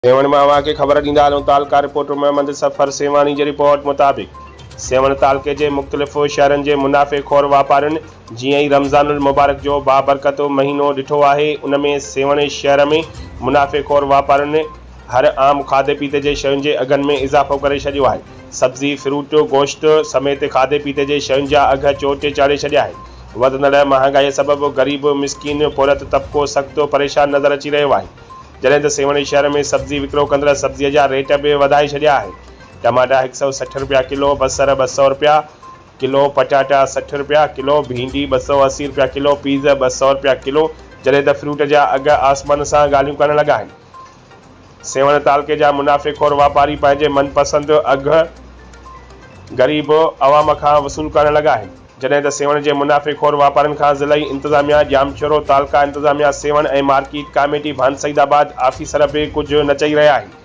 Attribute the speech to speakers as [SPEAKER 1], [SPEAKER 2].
[SPEAKER 1] Seven में अव्हांखे ख़बर ॾींदा हलूं। तालका रिपोर्टर मोहम्मद सफ़र सेवानी जी रिपोर्ट मुताबिक़ सेवन तालके जे मुख़्तलिफ़ शहरनि जे मुनाफ़ेख़ोर वापारियुनि जीअं ई रमज़ानुल मुबारक जो बाबरकत महीनो ॾिठो आहे, उन में सेवन शहर में मुनाफ़ेख़ोर वापारियुनि हर आम खाधे पीते जे शयुनि जे अघनि में इज़ाफ़ो करे छॾियो आहे। सब्ज़ी, फ्रूट, गोश्त समेत खाधे पीते जे शयुनि जा अघ चोट चाढ़े छॾिया आहिनि। वधंदड़ महांगाई सबबि ग़रीब, मिसकीन, पोरत तबिक़ो सख़्तु परेशान नज़र अची रहियो आहे। जॾहिं त सेवन शहर में सब्ज़ी विकिरो कंदड़ सब्ज़ीअ जा रेट बि वधाए छॾिया आहिनि। टमाटा 160 रुपया किलो, बसर 200 रुपया किलो, पटाटा 60 रुपया किलो, भिंडी 280 रुपया किलो, पीज़ 200 रुपया किलो, जॾहिं त फ्रूट जा अघ आसमान सां ॻाल्हियूं करण लॻा आहिनि। सेवन तालके जा मुनाफ़ेख़ोर वापारी पंहिंजे मनपसंद अघ ग़रीब अवाम खां वसूल करण लॻा आहिनि। जॾहिं त सेवन जे मुनाफ़ेख़ोर वापारनि खां ज़िलई इंतिज़ामिया, जामचोरो तालका इंतिज़ामिया सेवन ऐं मार्केट कमेटी भान सईदाबाद ऑफिसर बि कुझु न चई रहिया आहिनि।